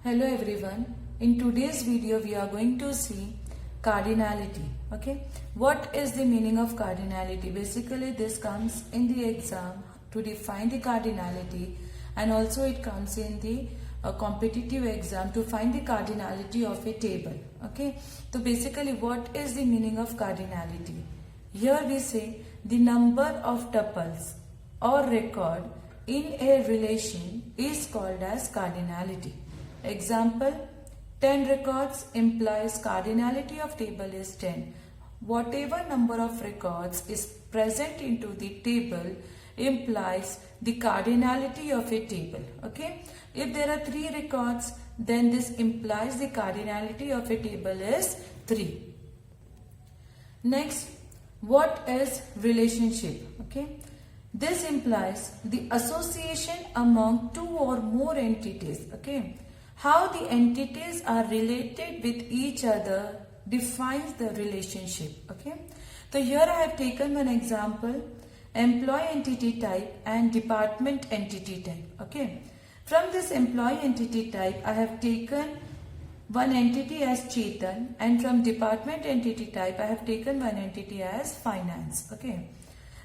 Hello everyone. In today's video we are going to see cardinality. Okay, what is the meaning of cardinality? Basically this comes in the exam to define the cardinality, and also it comes in the competitive exam to find the cardinality of a table. Okay, so basically what is the meaning of cardinality? Here we say the number of tuples or record in a relation is called as cardinality. Example, 10 records implies cardinality of table is 10. Whatever number of records is present into the table implies the cardinality of a table. Okay, if there are 3 records, then this implies the cardinality of a table is 3. Next, what is relationship? Okay, this implies the association among 2 or more entities. Okay, how the entities are related with each other defines the relationship. Okay, so here I have taken one example, employee entity type and department entity type. Okay, from this employee entity type I have taken one entity as Chetan, and from department entity type I have taken one entity as finance. Okay,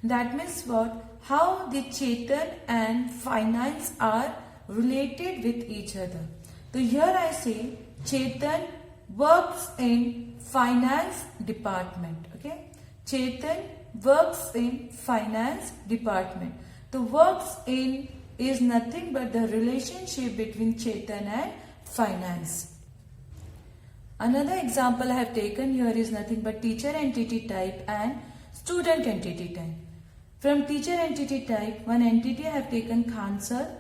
that means what? How the Chetan and finance are related with each other. So here I say Chetan works in finance department. Okay, Chetan works in finance department. The works in is nothing but the relationship between Chetan and finance. Another example I have taken here is nothing but teacher entity type and student entity type. From teacher entity type, one entity I have taken Khan sir,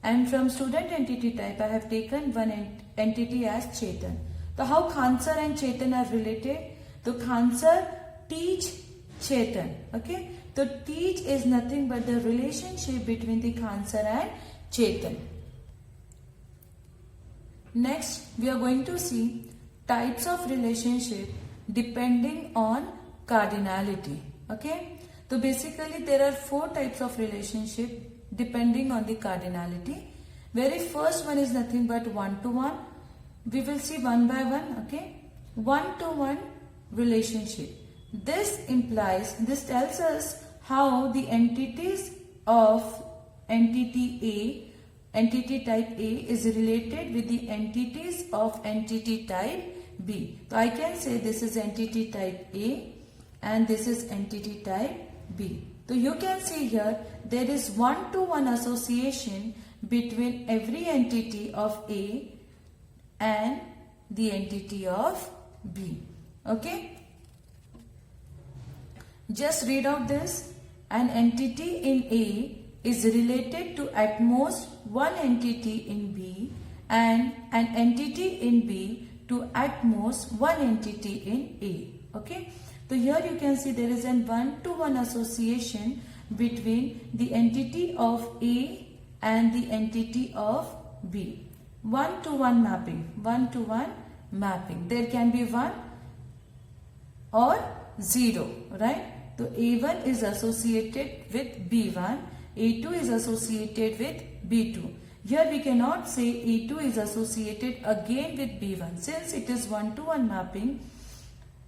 and from student entity type I have taken one entity as Chetan. So how Khan sir and Chetan are related? So Khan sir teach Chetan. Okay, so teach is nothing but the relationship between the Khan sir and Chetan. Next, we are going to see types of relationship depending on cardinality. Okay, so basically there are 4 types of relationship depending on the cardinality. Very first one is nothing but one-to-one. We will see one by one. Okay, one-to-one relationship. This tells us how the entities of entity type A is related with the entities of entity type B. So I can say this is entity type A and this is entity type B. So you can see here there is one-to-one association between every entity of A and the entity of B. Okay, just read out this. An entity in A is related to at most one entity in B, and an entity in B to at most one entity in A. Okay, so here you can see there is a one-to-one association between the entity of A and the entity of B. One-to-one mapping. One-to-one mapping. There can be 1 or 0, right? So A1 is associated with B1, A2 is associated with B2. Here we cannot say A2 is associated again with B1. Since it is one-to-one mapping,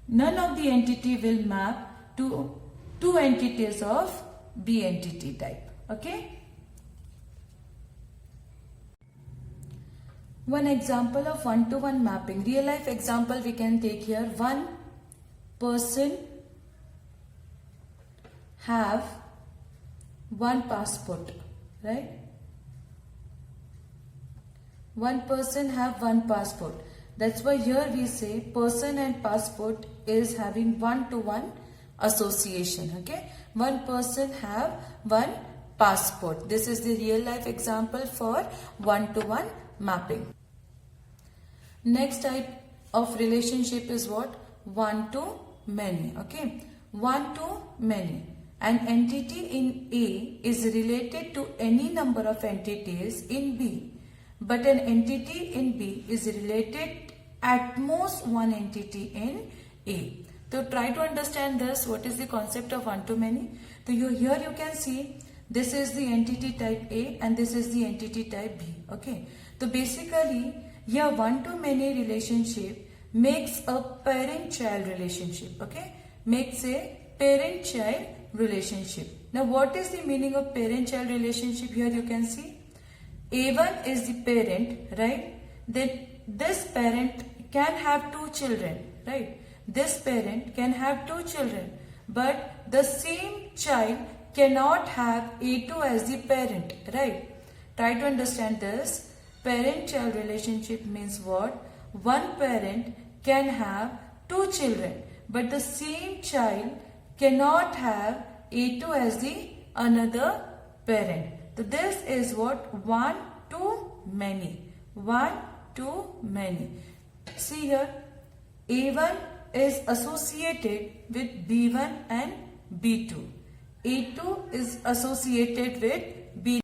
none of the entity will map to 2 entities of B entity type. Okay. One example of one-to-one mapping. Real life example we can take here. One person have one passport, right? One person have one passport. That's why here we say person and passport is having one-to-one association. Okay, one person have one passport. This is the real life example for one-to-one mapping. Next type of relationship is what? One to many. Okay, one to many. An entity in A is related to any number of entities in B, but an entity in B is related at most one entity in A. So try to understand this. What is the concept of one to many? So here you can see this is the entity type A and this is the entity type B. Okay, so basically Here one-to-many relationship makes a parent-child relationship. Okay, makes a parent-child relationship. Now what is the meaning of parent-child relationship? Here you can see A1 is the parent, right? Then this parent can have two children, right? This parent can have two children, but the same child cannot have A2 as the parent, right? Try to understand this. Parent-child relationship means what? One parent can have two children, but the same child cannot have A2 as the another parent. So this is what? One to many. One to many. See here, A1 is associated with B1 and B2. A2 is associated with B.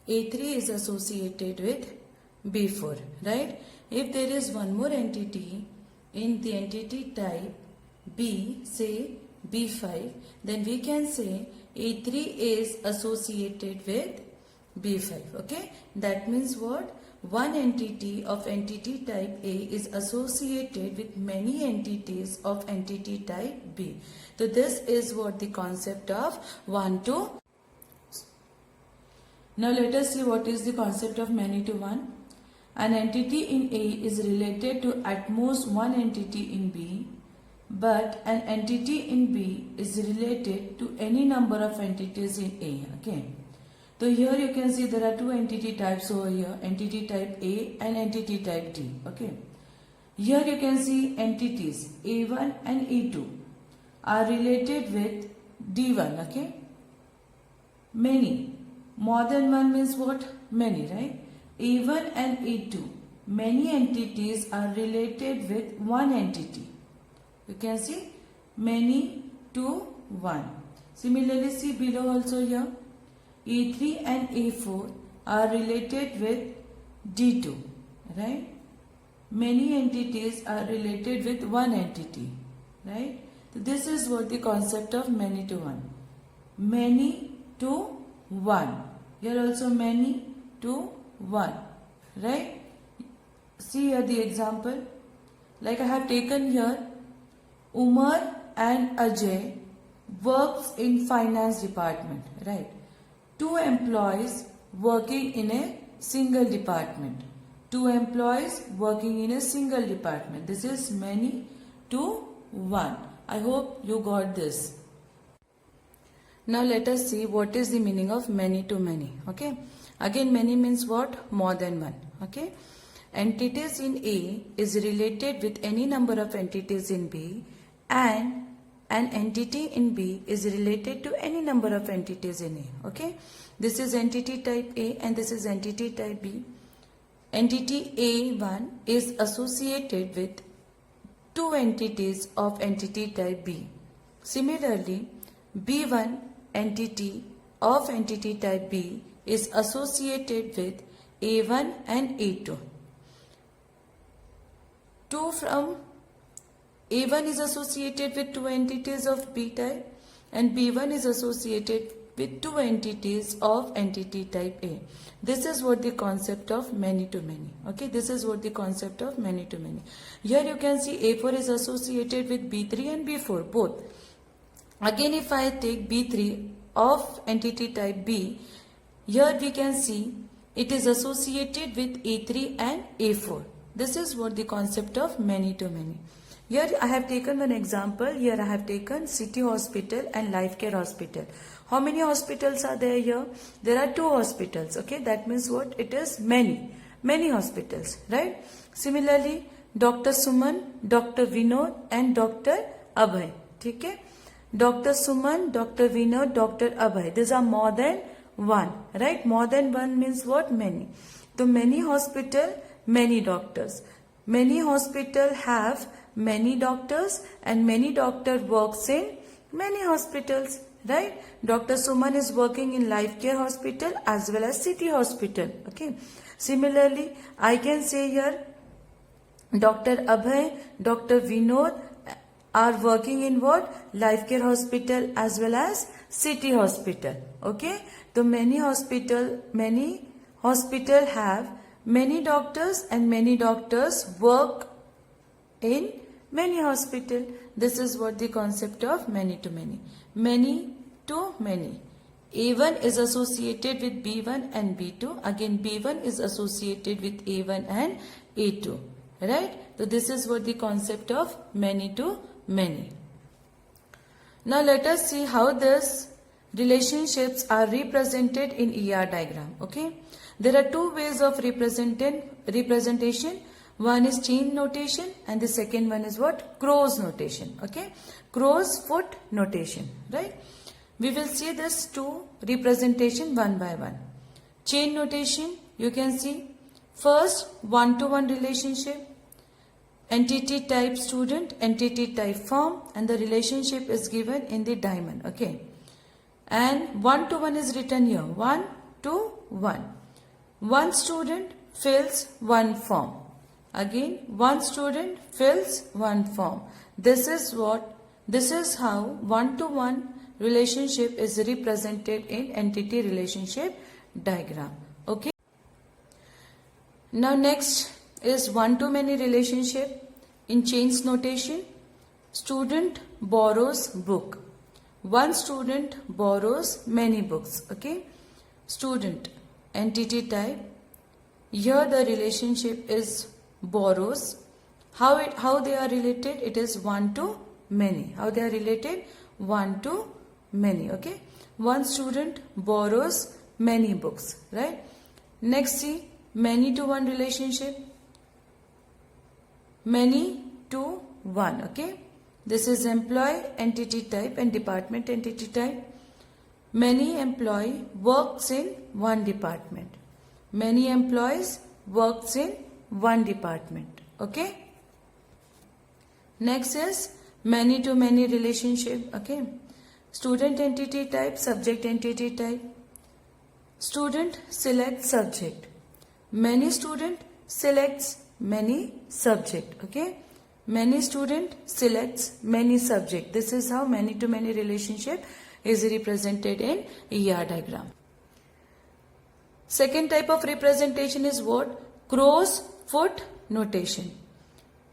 A3 is associated with B4, right? If there is one more entity in the entity type B, say B5, then we can say A3 is associated with B5, okay? That means what? One entity of entity type A is associated with many entities of entity type B. So this is what the concept of 1 to. Now let us see what is the concept of many to one. An entity in A is related to at most one entity in B, but an entity in B is related to any number of entities in A. Okay. So here you can see there are two entity types over here, entity type A and entity type D. Okay. Here you can see entities A1 and A2 are related with D1. Okay. Many. More than one means what? Many, right? A1 and A2. Many entities are related with one entity. You can see many to one. Similarly, see below also here. A3 and A4 are related with D2, right? Many entities are related with one entity, right? So this is what the concept of many to one. Many to one. Here also many to one, right? See here the example. Like I have taken here, Umar and Ajay works in finance department, right? Two employees working in a single department. Two employees working in a single department. This is many to one. I hope you got this. Now let us see what is the meaning of many to many. Okay. Again, many means what? More than one. Okay. Entities in A is related with any number of entities in B, and an entity in B is related to any number of entities in A. Okay. This is entity type A and this is entity type B. Entity A1 is associated with two entities of entity type B. Similarly, B1 entity of entity type B is associated with A1 and A2. Two from A1 is associated with two entities of B type and B1 is associated with two entities of entity type A. This is what the concept of many to many. Okay, this is what the concept of many to many. Here you can see A4 is associated with B3 and B4 both. Again, if I take B3 of entity type B, here we can see it is associated with A3 and A4. This is what the concept of many to many. Here I have taken one example. Here I have taken City Hospital and Life Care Hospital. How many hospitals are there here? There are two hospitals. Okay, that means what? It is many. Many hospitals, right? Similarly, Dr. Suman, Dr. Vinod and Dr. Abhay. Okay? Dr. Suman, Dr. Vinod, Dr. Abhay. These are more than one, right? More than one means what? Many. So many hospital, many doctors. Many hospital have many doctors and many doctor works in many hospitals, right? Dr. Suman is working in Life Care Hospital as well as City Hospital. Okay. Similarly, I can say here Dr. Abhay, Dr. Vinod are working in what? Life Care Hospital as well as City Hospital. Okay. So many hospital have many doctors and many doctors work in many hospital. This is what the concept of many to many. Many to many. A1 is associated with B1 and B2. Again, B1 is associated with A1 and A2. Right? So this is what the concept of many to many. Now let us see how these relationships are represented in ER diagram. Okay? There are two ways of representation. One is chain notation and the second one is what? Crow's notation. Okay? Crow's foot notation. Right? We will see this two representation one by one. Chain notation, you can see first one-to-one relationship, entity type student, entity type form, and the relationship is given in the diamond. Okay? And one-to-one is written here, 1 to 1. One student fills one form. Again, one student fills one form. This is how one-to-one relationship is represented in entity relationship diagram. Okay. Now next is one-to-many relationship in chains notation. Student borrows book. One student borrows many books. Okay. Student, entity type. Here the relationship is borrows. How they are related? It is one to many. How they are related? One to many. Okay. One student borrows many books. Right. Next, see many to one relationship. Many to one. Okay. This is employee entity type and department entity type. Many employee works in one department. Many employees works in one department. Okay. Next is many to many relationship. Okay. Student entity type, subject entity type. Student selects subject. Many student selects many subject. Okay. Many student selects many subject. This is how many to many relationship is represented in ER diagram. Second type of representation is what? Crow's foot notation.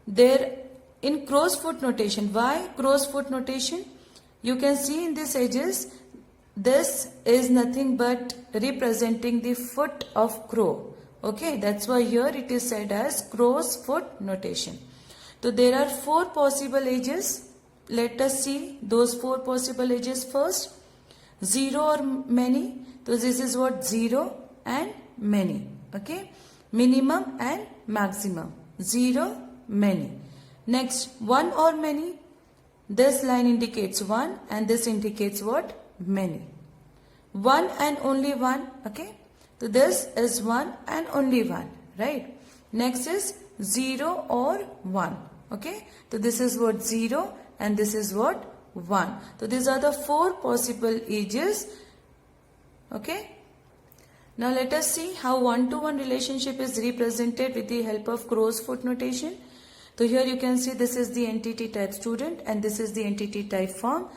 There in crow's foot notation. Why crow's foot notation? You can see in these edges, this is nothing but representing the foot of crow. Okay, that's why here it is said as crow's foot notation. So there are four possible edges. Let us see those four possible edges first. 0 or many. So this is what? 0 and many. Okay. Minimum and maximum. 0, many. Next, 1 or many. This line indicates 1 and this indicates what? Many. 1 and only 1. Okay. So this is 1 and only 1. Right. Next is 0 or 1. Okay. So this is what? 0 and this is what? 1. So these are the four possible edges. Okay. Now let us see how one-to-one relationship is represented with the help of crow's foot notation. So here you can see this is the entity type student and this is the entity type form.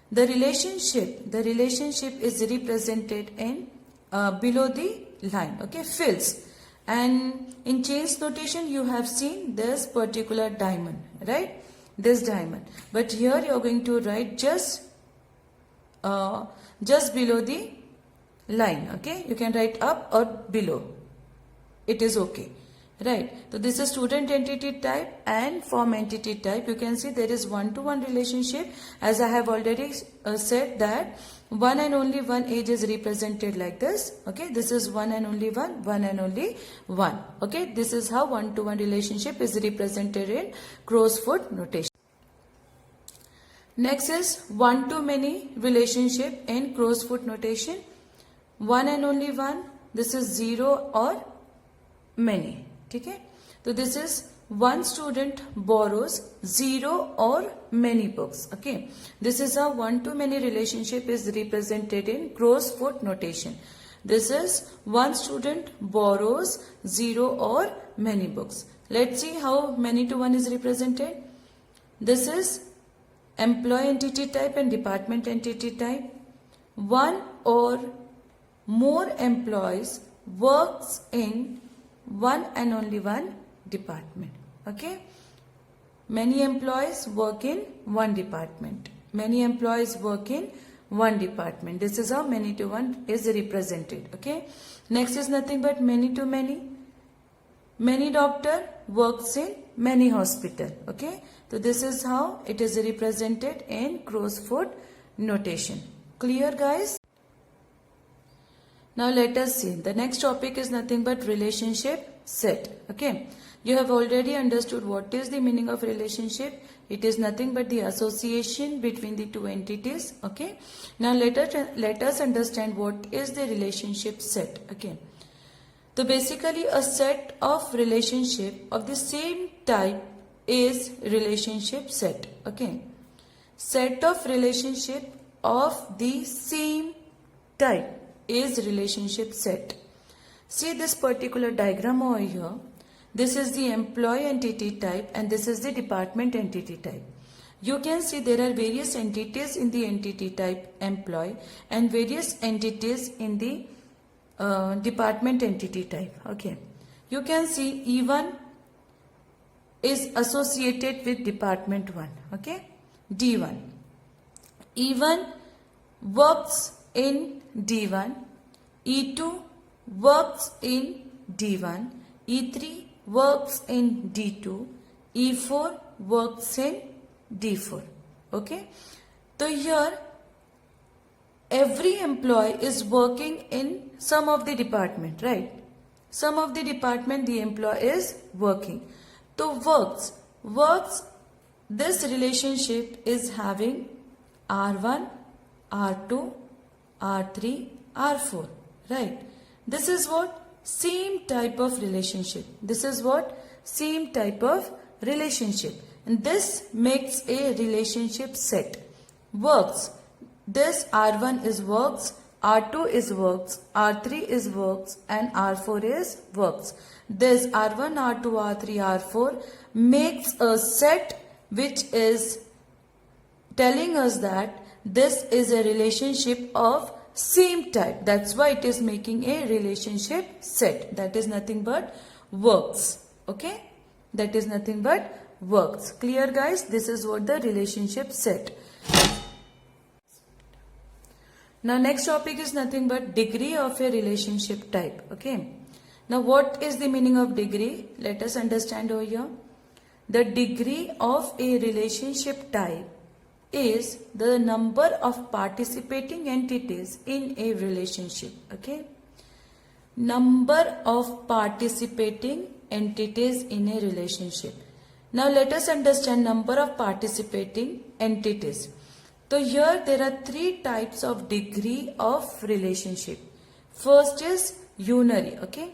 The relationship is represented in below the line. Okay, fills. And in chains notation you have seen this particular diamond, right? This diamond. But here you are going to write just below the line. Okay, you can write up or below. It is okay. Right. So this is student entity type and form entity type. You can see there is one-to-one relationship. As I have already said that one and only one age is represented like this. Okay. This is one and only one and only one. Okay. This is how one-to-one relationship is represented in crow's foot notation. Next is one-to-many relationship in crow's foot notation. One and only one. This is 0 or many. Okay. So this is one student borrows 0 or many books. Okay. This is how one-to-many relationship is represented in crow's foot notation. This is one student borrows 0 or many books. Let's see how many to one is represented. This is employee entity type and department entity type. One or more employees works in one and only one department. Okay. Many employees work in one department. Many employees work in one department. This is how many to one is represented. Okay. Next is nothing but many to many. Many doctor works in many hospital. Okay. So this is how it is represented in crow's foot notation. Clear, guys? Now let us see. The next topic is nothing but relationship set. Okay. You have already understood what is the meaning of relationship. It is nothing but the association between the two entities. Okay. Now let us understand what is the relationship set. Okay. So basically a set of relationship of the same type is relationship set. Okay. Set of relationship of the same type is relationship set. See this particular diagram over here. This is the employee entity type and this is the department entity type. You can see there are various entities in the entity type employee and various entities in the department entity type. Okay. You can see E1 is associated with department 1. Okay. D1. E1 works in D1. E2 works in D1. E3 works in D2. E4 works in D4. Okay. So here every employee is working in some of the department, right? Some of the department the employee is working. So works, this relationship is having R1, R2, R3, R4, right? This is what? Same type of relationship. This is what? Same type of relationship. And this makes a relationship set. Works. This R1 is works, R2 is works, R3 is works and R4 is works. This R1, R2, R3, R4 makes a set which is telling us that this is a relationship of same type. That's why it is making a relationship set. That is nothing but works. Okay? That is nothing but works. Clear, guys? This is what the relationship set. Now next topic is nothing but degree of a relationship type. Okay. Now what is the meaning of degree? Let us understand over here. The degree of a relationship type is the number of participating entities in a relationship. Okay. Number of participating entities in a relationship. Now let us understand number of participating entities. So here there are three types of degree of relationship. First is unary. Okay.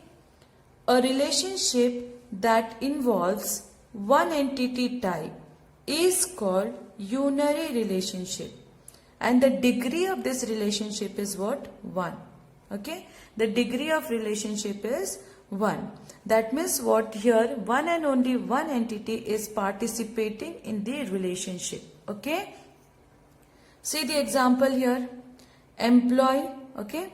A relationship that involves one entity type is called unary relationship. And the degree of this relationship is what? 1. Okay. The degree of relationship is 1. That means what here? One and only one entity is participating in the relationship. Okay. See the example here. Employee. Okay.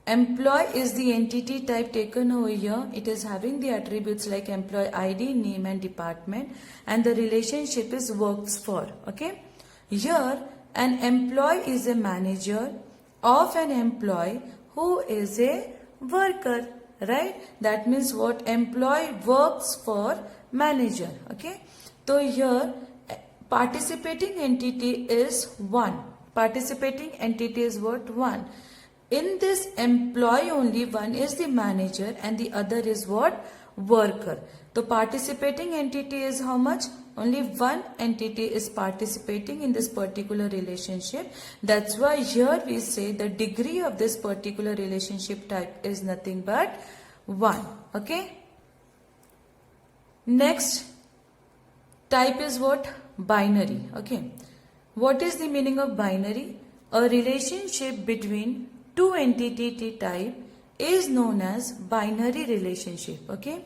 Employee is the entity type taken over here. It is having the attributes like employee ID, name and department, and the relationship is works for. Okay. Here an employee is a manager of an employee who is a worker. Right. That means what? Employee works for manager. Okay. So here participating entity is 1. Participating entity is what? 1. In this employee only one is the manager and the other is what? Worker. The participating entity is how much? Only one entity is participating in this particular relationship. That's why here we say the degree of this particular relationship type is nothing but 1. Okay. Next type is what? Binary. Okay. What is the meaning of binary? A relationship between two entity type is known as binary relationship. Okay.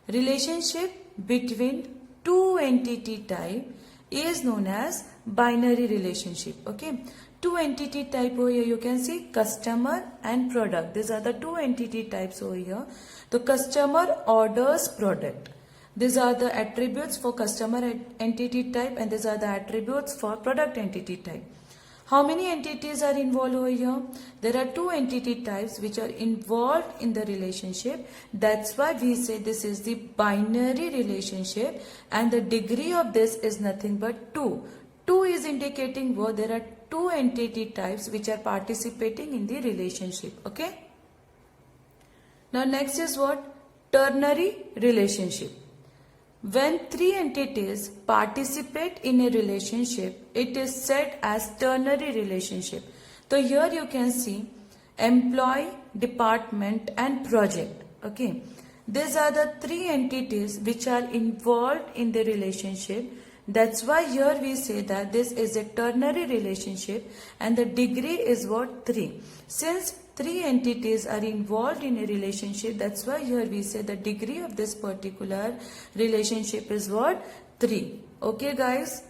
Relationship between two entity type is known as binary relationship. Okay. two entity type over here. You can see customer and product. These are the two entity types over here. The customer orders product. These are the attributes for customer entity type, and these are the attributes for product entity type. How many entities are involved over here? There are two entity types which are involved in the relationship. That's why we say this is the binary relationship, and the degree of this is nothing but 2. 2 is indicating what? There are two entity types which are participating in the relationship. Okay. Now next is what? Ternary relationship. When three entities participate in a relationship, it is said as ternary relationship. So here you can see employee, department and project. Okay. These are the three entities which are involved in the relationship. That's why here we say that this is a ternary relationship, and the degree is what? 3. Since three entities are involved in a relationship, that's why here we say the degree of this particular relationship is what? 3. Okay guys.